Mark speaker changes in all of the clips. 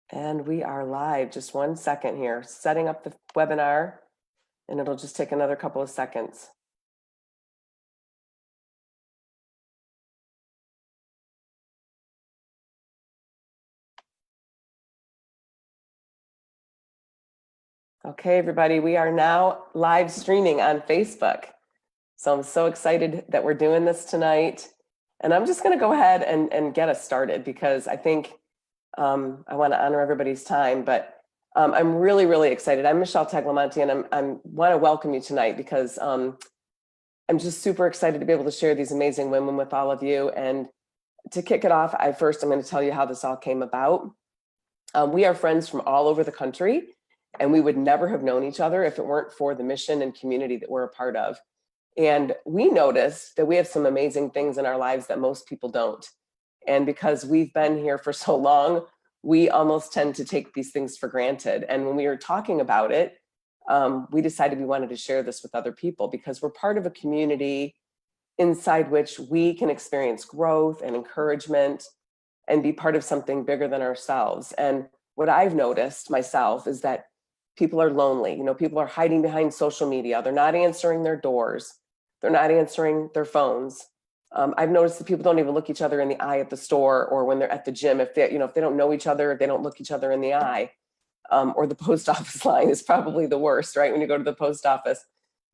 Speaker 1: And we are live. Just 1 second here, setting up the webinar, and it'll just take another couple of seconds. Okay, everybody, we are now live streaming on Facebook. So I'm so excited that we're doing this tonight. And I'm just going to go ahead and get us started because I think I want to honor everybody's time, but I'm really, really excited. I'm Michelle Tagliamonte, and I want to welcome you tonight because I'm just super excited to be able to share these amazing women with all of you. And to kick it off, I'm going to tell you how this all came about. We are friends from all over the country, and we would never have known each other if it weren't for the mission and community that we're a part of. And we noticed that we have some amazing things in our lives that most people don't. And because we've been here for so long, we almost tend to take these things for granted. And when we were talking about it, we decided we wanted to share this with other people because we're part of a community inside which we can experience growth and encouragement and be part of something bigger than ourselves. And what I've noticed myself is that people are lonely. You know, people are hiding behind social media. They're not answering their doors. They're not answering their phones. I've noticed that people don't even look each other in the eye at the store or when they're at the gym. If they don't know each other, they don't look each other in the eye. Or the post office line is probably the worst, right? When you go to the post office.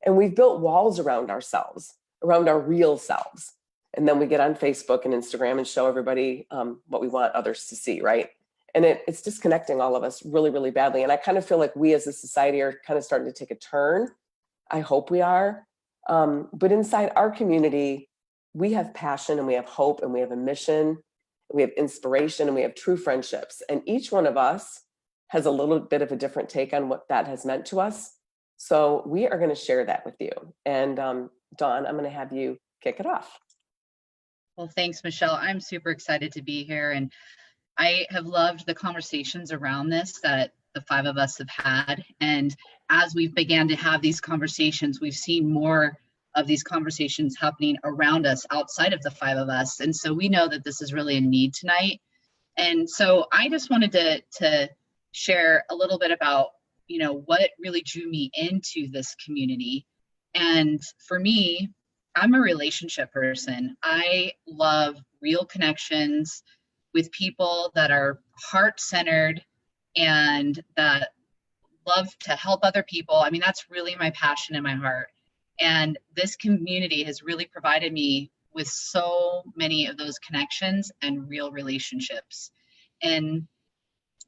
Speaker 1: And we've built walls around ourselves, around our real selves. And then we get on Facebook and Instagram and show everybody what we want others to see, right? And it's disconnecting all of us really, really badly. And I kind of feel like we as a society are kind of starting to take a turn. I hope we are. But inside our community, we have passion and we have hope and we have a mission, we have inspiration and we have true friendships. And each one of us has a little bit of a different take on what that has meant to us. So we are going to share that with you. And Dawn, I'm going to have you kick it off.
Speaker 2: Well, thanks, Michelle. I'm super excited to be here. And I have loved the conversations around this that the five of us have had. And as we've began to have these conversations, we've seen more of these conversations happening around us outside of the five of us. And so we know that this is really a need tonight. And so I just wanted to share a little bit about, what really drew me into this community. And for me, I'm a relationship person. I love real connections with people that are heart-centered and that love to help other people. I mean, that's really my passion and my heart. And this community has really provided me with so many of those connections and real relationships. And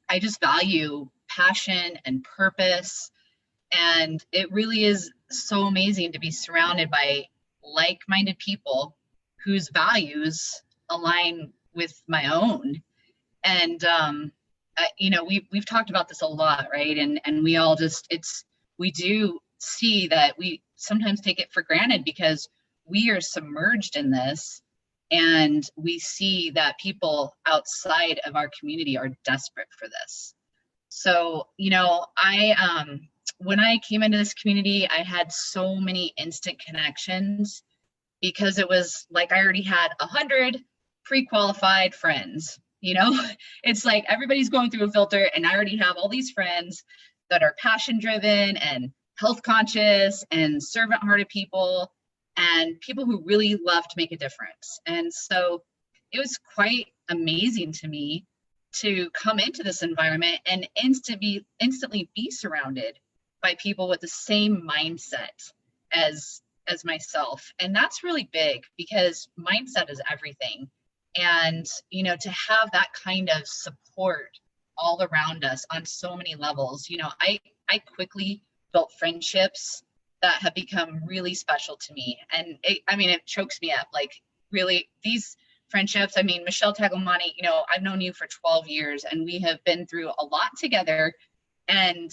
Speaker 2: I just value passion and purpose. And it really is so amazing to be surrounded by like-minded people whose values align with my own. And we've talked about this a lot, right? And we all we do see that we sometimes take it for granted because we are submerged in this, and we see that people outside of our community are desperate for this. So, when I came into this community, I had so many instant connections because it was like I already had 100 pre-qualified friends. It's like everybody's going through a filter, and I already have all these friends that are passion driven and health conscious and servant hearted people, and people who really love to make a difference. And so it was quite amazing to me to come into this environment and instantly be surrounded by people with the same mindset as myself. And that's really big because mindset is everything. And, to have that kind of support all around us on so many levels, I quickly built friendships that have become really special to me. And it chokes me up, like really these friendships. I mean, Michelle Tagliamonte, I've known you for 12 years and we have been through a lot together. And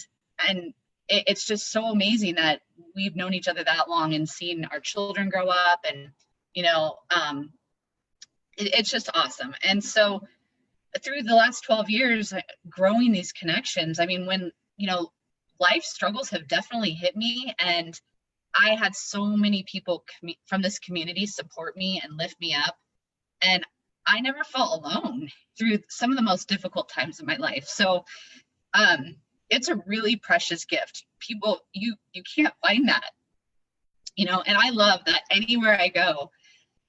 Speaker 2: it's just so amazing that we've known each other that long and seen our children grow up, and, it's just awesome. And so through the last 12 years, growing these connections, I mean, when, life struggles have definitely hit me, and I had so many people from this community support me and lift me up. And I never felt alone through some of the most difficult times of my life. So it's a really precious gift. People, you can't find that, and I love that anywhere I go.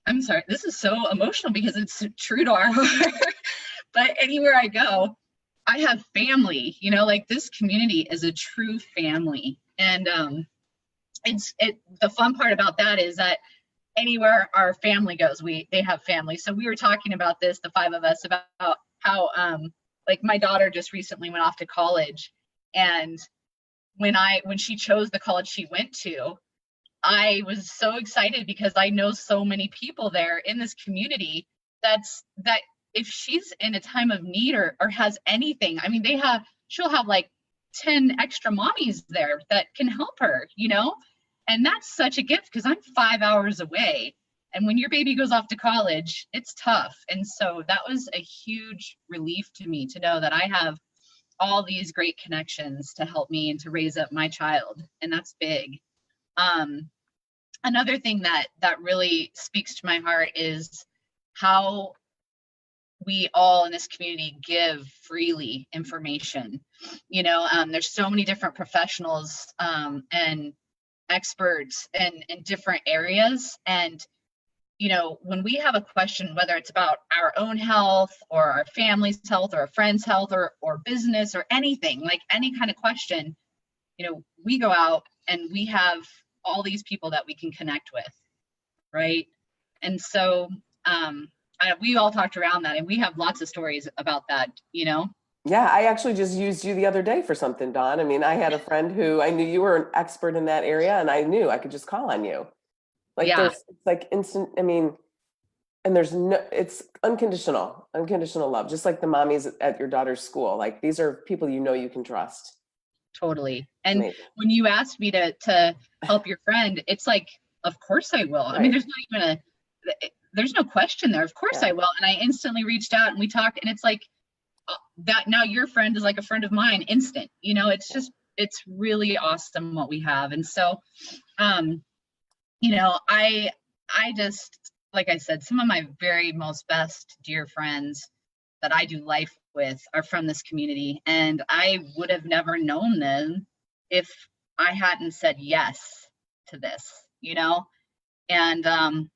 Speaker 2: I'm sorry, this is so emotional because it's true to our heart. But anywhere I go, I have family, like this community is a true family. And the fun part about that is that anywhere our family goes, they have family. So we were talking about this, the five of us, about how like my daughter just recently went off to college, and when she chose the college she went to, I was so excited because I know so many people there in this community that if she's in a time of need or has anything, I mean, she'll have like 10 extra mommies there that can help her, and that's such a gift because I'm 5 hours away. And when your baby goes off to college, it's tough. And so that was a huge relief to me to know that I have all these great connections to help me and to raise up my child. And that's big. Another thing that really speaks to my heart is how we all in this community give freely information. There's so many different professionals and experts in different areas. And, when we have a question, whether it's about our own health or our family's health or a friend's health or business or anything, like any kind of question, we go out and we have all these people that we can connect with, right? And so we all talked around that, and we have lots of stories about that,
Speaker 1: Yeah, I actually just used you the other day for something, Dawn. I mean, I had a friend who I knew you were an expert in that area, and I knew I could just call on you. Like
Speaker 2: Yeah,
Speaker 1: it's like instant, I mean, and it's unconditional love, just like the mommies at your daughter's school. Like these are people you can trust.
Speaker 2: totally. And
Speaker 1: Amazing.
Speaker 2: when you asked me to help your friend, it's like, of course I will.
Speaker 1: Right.
Speaker 2: I mean, there's no question there. Of course
Speaker 1: Yeah.
Speaker 2: I will. And I instantly reached out and we talked, and it's like that now your friend is like a friend of mine, instant. It's really awesome what we have. And so, I just, like I said, some of my very most best dear friends that I do life with are from this community. And I would have never known them if I hadn't said yes to this, And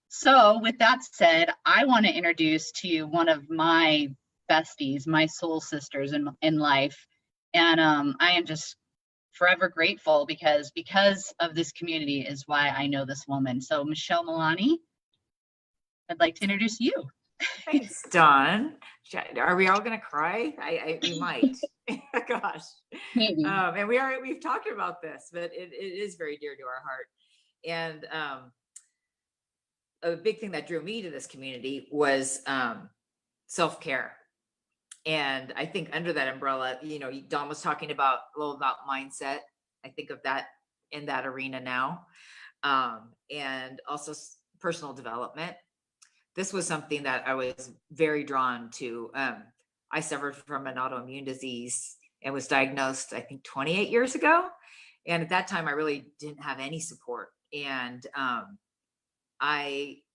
Speaker 2: so with that said, I want to introduce to you one of my besties, my soul sisters in life. And I am just forever grateful because of this community is why I know this woman. So Michelle Milani, I'd like to introduce you.
Speaker 3: Thanks, Dawn. Are we all gonna cry? We might. Gosh.
Speaker 2: Maybe.
Speaker 3: And we've talked about this, but it is very dear to our heart. And a big thing that drew me to this community was self-care. And I think under that umbrella, Dawn was talking a little about mindset. I think of that in that arena now. And also personal development. This was something that I was very drawn to. I suffered from an autoimmune disease and was diagnosed, I think, 28 years ago. And at that time, I really didn't have any support. And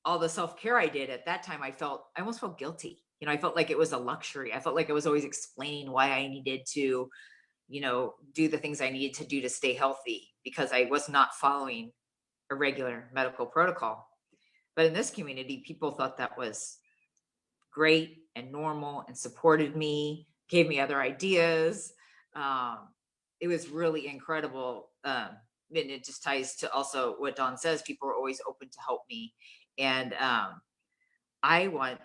Speaker 3: all the self-care I did at that time, I almost felt guilty. I felt like it was a luxury. I felt like I was always explaining why I needed to, do the things I needed to do to stay healthy because I was not following a regular medical protocol. But in this community, people thought that was great and normal and supported me, gave me other ideas. It was really incredible. And it just ties to also what Dawn says, people are always open to help me. And I want,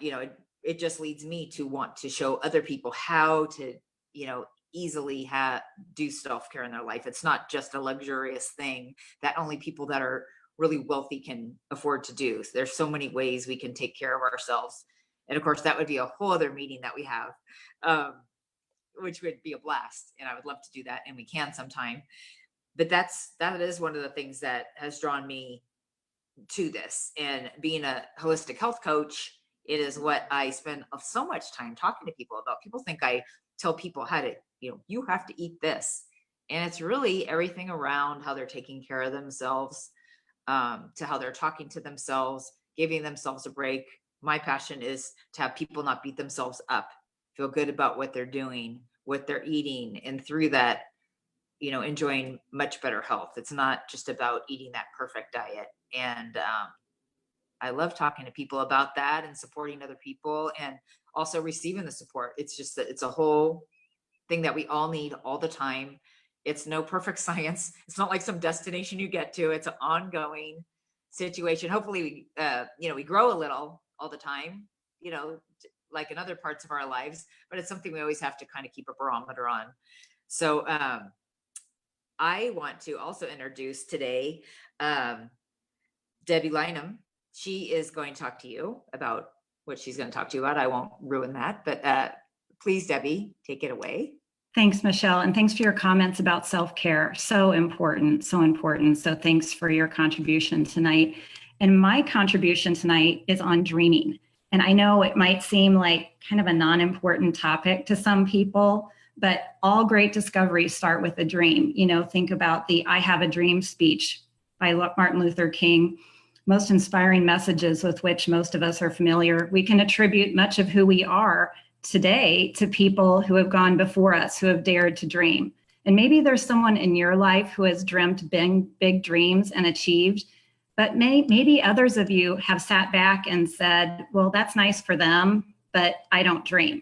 Speaker 3: it just leads me to want to show other people how to, easily do self-care in their life. It's not just a luxurious thing that only people that are really wealthy can afford to do. So there's so many ways we can take care of ourselves. And of course, that would be a whole other meeting that we have, which would be a blast. And I would love to do that. And we can sometime. But that is one of the things that has drawn me to this. And being a holistic health coach, it is what I spend so much time talking to people about. People think I tell people how to, you have to eat this. And it's really everything around how they're taking care of themselves, to how they're talking to themselves, giving themselves a break, my passion is to have people not beat themselves up, feel good about what they're doing, what they're eating, and through that, enjoying much better health. It's not just about eating that perfect diet. And I love talking to people about that and supporting other people and also receiving the support. It's just that it's a whole thing that we all need all the time. It's no perfect science. It's not like some destination you get to. It's an ongoing situation. Hopefully, we grow a little all the time, like in other parts of our lives, but it's something we always have to kind of keep a barometer on. So I want to also introduce today Debbie Lynham. She is going to talk to you about what she's going to talk to you about. I won't ruin that, but please, Debbie, take it away.
Speaker 4: Thanks, Michelle. And thanks for your comments about self-care. So important, so important. So thanks for your contribution tonight. And my contribution tonight is on dreaming. And I know it might seem like kind of a non-important topic to some people, but all great discoveries start with a dream. Think about the I Have a Dream speech by Martin Luther King. Most inspiring messages with which most of us are familiar. We can attribute much of who we are today to people who have gone before us, who have dared to dream. And maybe there's someone in your life who has dreamt big dreams and achieved, but maybe others of you have sat back and said, well, that's nice for them, but I don't dream.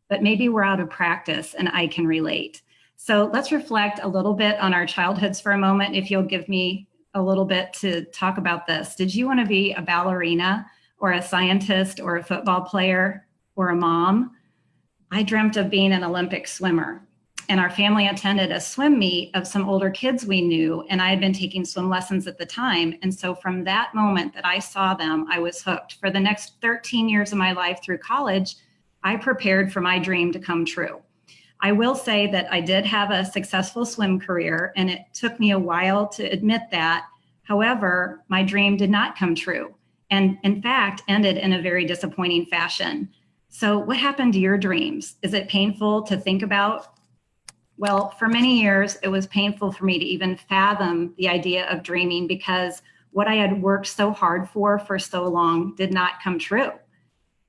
Speaker 4: But maybe we're out of practice and I can relate. So let's reflect a little bit on our childhoods for a moment, if you'll give me a little bit to talk about this. Did you want to be a ballerina or a scientist or a football player or a mom? I dreamt of being an Olympic swimmer, and our family attended a swim meet of some older kids we knew, and I had been taking swim lessons at the time. And so from that moment that I saw them, I was hooked. For the next 13 years of my life through college, I prepared for my dream to come true. I will say that I did have a successful swim career, and it took me a while to admit that. However, my dream did not come true, and in fact, ended in a very disappointing fashion. So what happened to your dreams? Is it painful to think about? Well, for many years, it was painful for me to even fathom the idea of dreaming because what I had worked so hard for so long did not come true.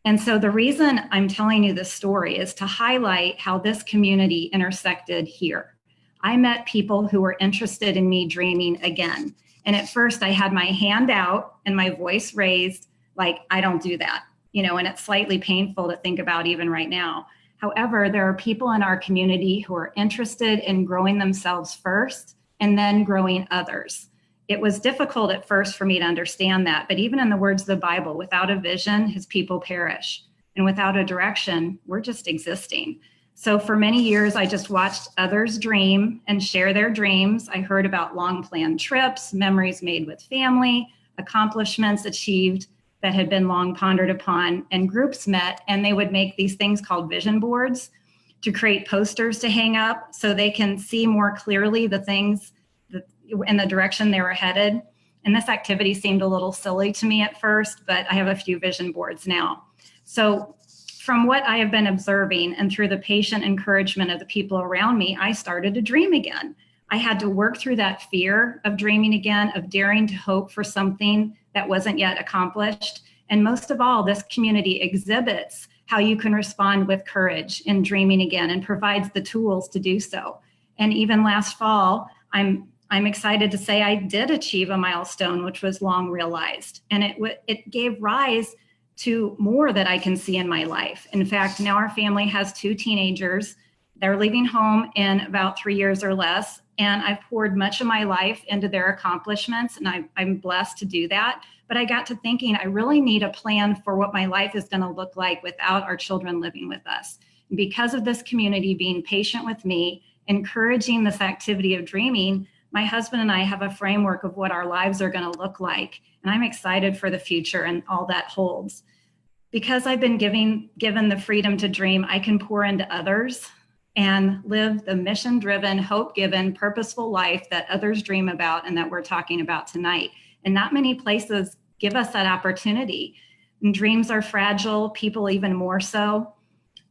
Speaker 4: And so the reason I'm telling you this story is to highlight how this community intersected here. I met people who were interested in me dreaming again. And at first I had my hand out and my voice raised, like, I don't do that, and it's slightly painful to think about even right now. However, there are people in our community who are interested in growing themselves first and then growing others. It was difficult at first for me to understand that, but even in the words of the Bible, without a vision, his people perish. And without a direction, we're just existing. So for many years, I just watched others dream and share their dreams. I heard about long planned trips, memories made with family, accomplishments achieved that had been long pondered upon, and groups met and they would make these things called vision boards to create posters to hang up so they can see more clearly the things in the direction they were headed. And this activity seemed a little silly to me at first, but I have a few vision boards now. So from what I have been observing and through the patient encouragement of the people around me, I started to dream again. I had to work through that fear of dreaming again, of daring to hope for something that wasn't yet accomplished. And most of all, this community exhibits how you can respond with courage in dreaming again and provides the tools to do so. And even last fall, I'm excited to say I did achieve a milestone, which was long realized. And it gave rise to more that I can see in my life. In fact, now our family has 2 teenagers. They're leaving home in about 3 years or less. And I've poured much of my life into their accomplishments, and I'm blessed to do that. But I got to thinking, I really need a plan for what my life is going to look like without our children living with us. And because of this community being patient with me, encouraging this activity of dreaming, my husband and I have a framework of what our lives are going to look like. And I'm excited for the future and all that holds. Because I've been given the freedom to dream, I can pour into others and live the mission-driven, hope-given, purposeful life that others dream about and that we're talking about tonight. And not many places give us that opportunity. And dreams are fragile, people even more so.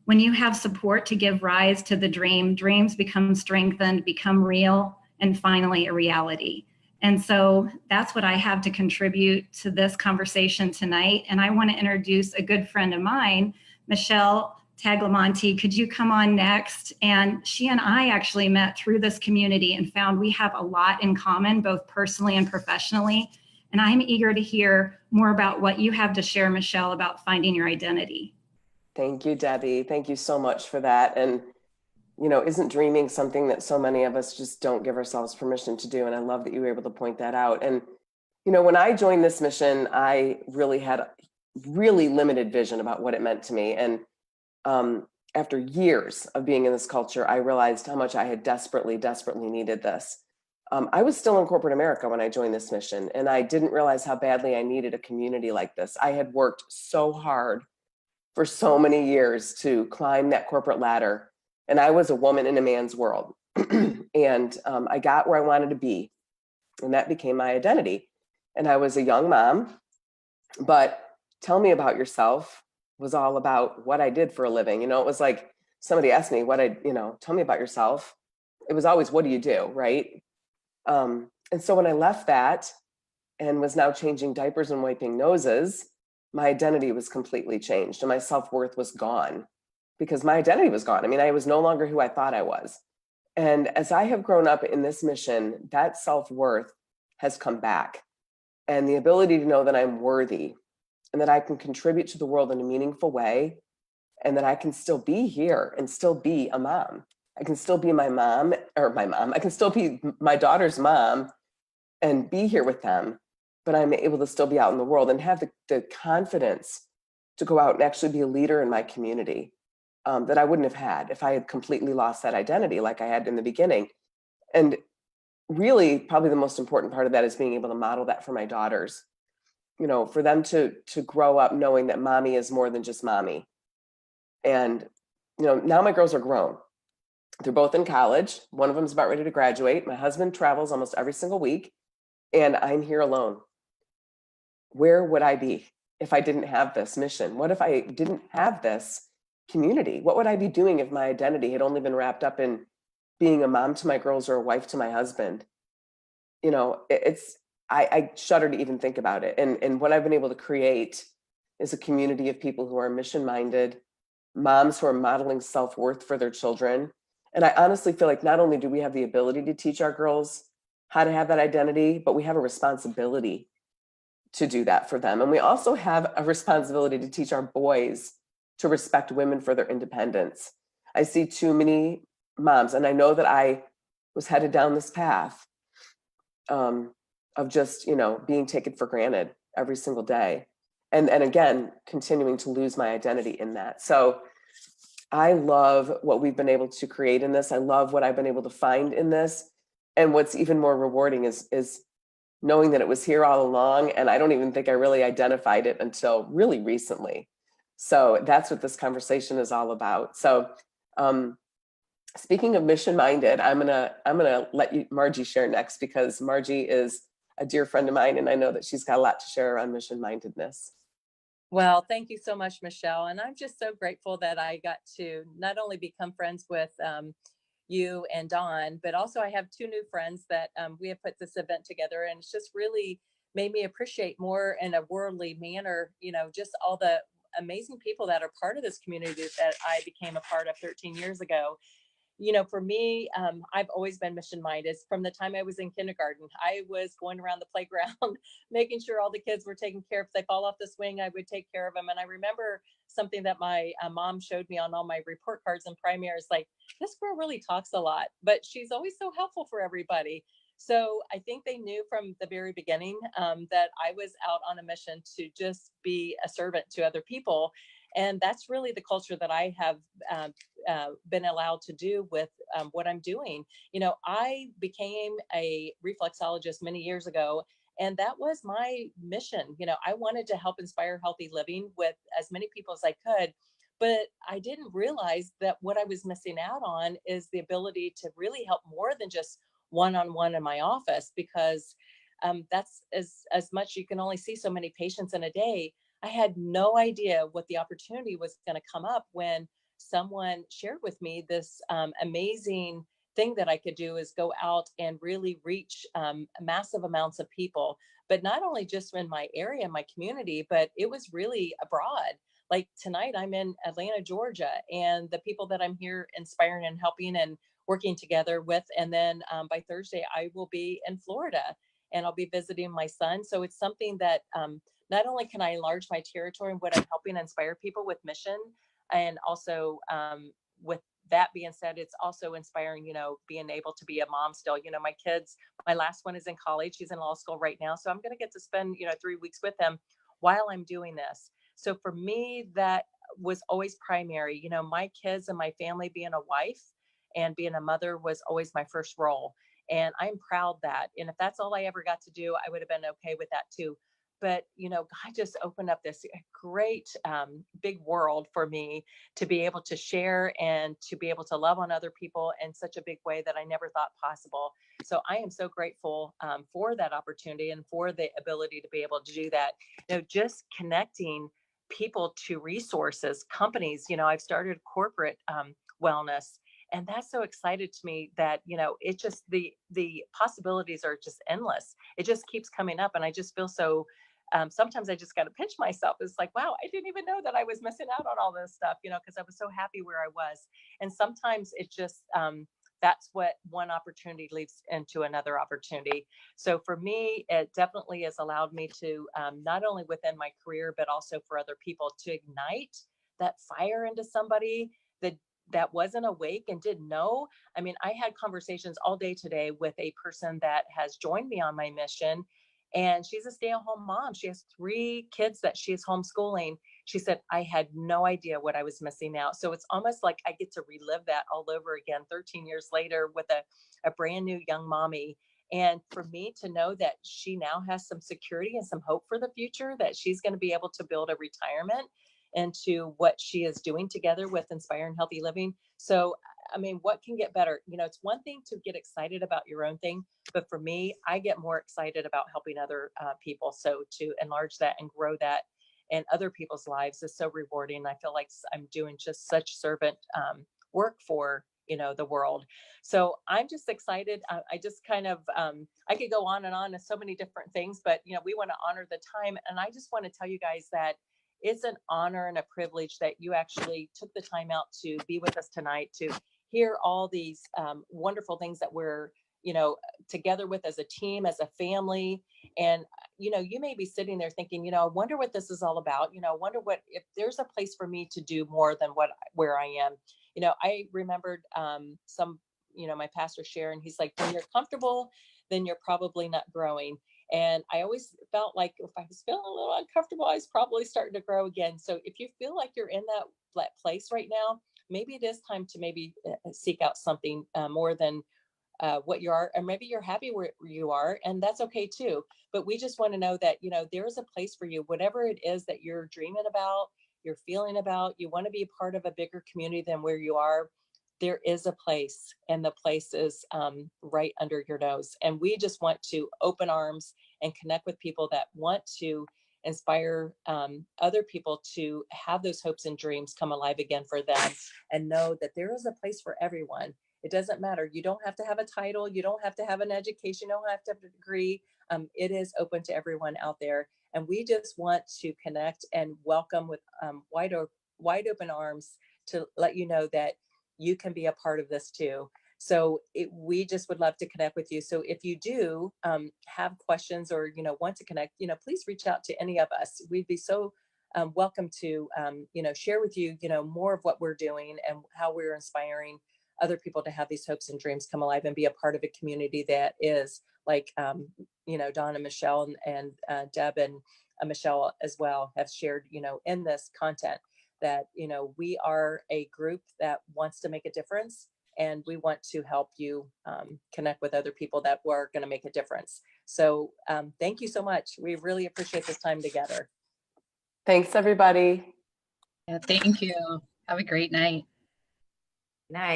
Speaker 4: When you have support to give rise to the dream, dreams become strengthened, become real, and finally a reality. And so that's what I have to contribute to this conversation tonight. And I want to introduce a good friend of mine, Michelle Tagliamonte. Could you come on next? And she and I actually met through this community and found we have a lot in common, both personally and professionally. And I'm eager to hear more about what you have to share, Michelle, about finding your identity.
Speaker 1: Thank you, Debbie. Thank you so much for that. And, you know, isn't dreaming something that so many of us just don't give ourselves permission to do? And I love that you were able to point that out. And, you know, when I joined this mission, I really had really limited vision about what it meant to me. And after years of being in this culture, I realized how much I had desperately, desperately needed this. I was still in corporate America when I joined this mission, and I didn't realize how badly I needed a community like this. I had worked so hard for so many years to climb that corporate ladder. And I was a woman in a man's world. And I got where I wanted to be. And that became my identity. And I was a young mom. But tell me about yourself was all about what I did for a living. You know, it was like somebody asked me tell me about yourself. It was always, what do you do? Right. And so when I left that and was now changing diapers and wiping noses, my identity was completely changed and my self-worth was gone because my identity was gone. I mean, I was no longer who I thought I was. And as I have grown up in this mission, that self-worth has come back. And the ability to know that I'm worthy and that I can contribute to the world in a meaningful way and that I can still be here and still be a mom. I can still be my mom. I can still be my daughter's mom and be here with them. But I'm able to still be out in the world and have the confidence to go out and actually be a leader in my community that I wouldn't have had if I had completely lost that identity like I had in the beginning. And really, probably the most important part of that is being able to model that for my daughters, you know, for them to grow up knowing that mommy is more than just mommy. And, you know, now my girls are grown. They're both in college. One of them is about ready to graduate. My husband travels almost every single week, and I'm here alone. Where would I be if I didn't have this mission? What if I didn't have this community? What would I be doing if my identity had only been wrapped up in being a mom to my girls or a wife to my husband? You know, I shudder to even think about it. And what I've been able to create is a community of people who are mission-minded, moms who are modeling self-worth for their children. And I honestly feel like not only do we have the ability to teach our girls how to have that identity, but we have a responsibility to do that for them. And we also have a responsibility to teach our boys to respect women for their independence. I see too many moms, and I know that I was headed down this path of just, you know, being taken for granted every single day. And again, continuing to lose my identity in that. So I love what we've been able to create in this. I love what I've been able to find in this. And what's even more rewarding is knowing that it was here all along. And I don't even think I really identified it until really recently. So that's what this conversation is all about. So speaking of mission-minded, I'm gonna let Margie share next, because Margie is a dear friend of mine, and I know that she's got a lot to share on mission-mindedness.
Speaker 5: Well, thank you so much, Michelle. And I'm just so grateful that I got to not only become friends with you and Dawn, but also I have two new friends that we have put this event together, and it's just really made me appreciate more in a worldly manner, you know, just all the amazing people that are part of this community that I became a part of 13 years ago. You know, for me, I've always been mission minded. From the time I was in kindergarten, I was going around the playground, making sure all the kids were taken care of. If they fall off the swing, I would take care of them. And I remember something that my mom showed me on all my report cards in primary is like, this girl really talks a lot, but she's always so helpful for everybody. So I think they knew from the very beginning that I was out on a mission to just be a servant to other people. And that's really the culture that I have been allowed to do with what I'm doing. You know, I became a reflexologist many years ago, and that was my mission. You know, I wanted to help inspire healthy living with as many people as I could. But I didn't realize that what I was missing out on is the ability to really help more than just one-on-one in my office, because that's as much, you can only see so many patients in a day. I had no idea what the opportunity was going to come up when someone shared with me this amazing thing that I could do is go out and really reach massive amounts of people, but not only just in my area, my community, but it was really abroad. Like tonight, I'm in Atlanta, Georgia, and the people that I'm here inspiring and helping and working together with. And then by Thursday, I will be in Florida and I'll be visiting my son. So it's something that not only can I enlarge my territory and what I'm helping inspire people with mission, and also with that being said, it's also inspiring, being able to be a mom still. My kids, my last one is in college. He's in law school right now. So I'm going to get to spend, 3 weeks with him while I'm doing this. So for me, that was always primary. My kids and my family, being a wife and being a mother was always my first role. And I'm proud that. And if that's all I ever got to do, I would have been okay with that too. But, God just opened up this great big world for me to be able to share and to be able to love on other people in such a big way that I never thought possible. So I am so grateful for that opportunity and for the ability to be able to do that. Just connecting people to resources, companies. I've started corporate wellness. And that's so excited to me that, it just, the possibilities are just endless. It just keeps coming up. And I just feel so, sometimes I just got to pinch myself. It's like, wow, I didn't even know that I was missing out on all this stuff, because I was so happy where I was. And sometimes it just, that's what one opportunity leads into another opportunity. So for me, it definitely has allowed me to, not only within my career, but also for other people to ignite that fire into somebody that wasn't awake and didn't know. I mean, I had conversations all day today with a person that has joined me on my mission, and she's a stay-at-home mom. She has 3 kids that she's homeschooling. She said, I had no idea what I was missing out. So it's almost like I get to relive that all over again, 13 years later with a brand new young mommy. And for me to know that she now has some security and some hope for the future, that she's going to be able to build a retirement into what she is doing together with Inspiring Healthy Living. So, I mean, what can get better? It's one thing to get excited about your own thing, but for me, I get more excited about helping other people. So to enlarge that and grow that in other people's lives is so rewarding. I feel like I'm doing just such servant work for the world. So I'm just excited. I just kind of I could go on and so many different things, but we want to honor the time, and I just want to tell you guys that it's an honor and a privilege that you actually took the time out to be with us tonight, to hear all these wonderful things that we're together with as a team, as a family. And you may be sitting there thinking, I wonder what this is all about. I wonder if there's a place for me to do more than where I am. I remembered my pastor sharing, he's like, when you're comfortable, then you're probably not growing. And I always felt like if I was feeling a little uncomfortable, I was probably starting to grow again. So if you feel like you're in that place right now, maybe it is time to maybe seek out something more than what you are, or maybe you're happy where you are, and that's okay too. But we just want to know that, there is a place for you, whatever it is that you're dreaming about, you're feeling about, you want to be a part of a bigger community than where you are. There is a place, and the place is right under your nose. And we just want to open arms and connect with people that want to inspire other people to have those hopes and dreams come alive again for them, and know that there is a place for everyone. It doesn't matter. You don't have to have a title. You don't have to have an education. You don't have to have a degree. It is open to everyone out there. And we just want to connect and welcome with wide open arms to let you know that you can be a part of this too. So we just would love to connect with you. So if you do have questions or, want to connect, please reach out to any of us. We'd be so welcome to, share with you, more of what we're doing and how we're inspiring other people to have these hopes and dreams come alive and be a part of a community that is like, Dawn and Michelle and Deb and Michelle as well have shared, in this content that, we are a group that wants to make a difference, and we want to help you connect with other people that were going to make a difference. So thank you so much. We really appreciate this time together.
Speaker 1: Thanks, everybody.
Speaker 2: Yeah, thank you. Have a great night.
Speaker 3: Night.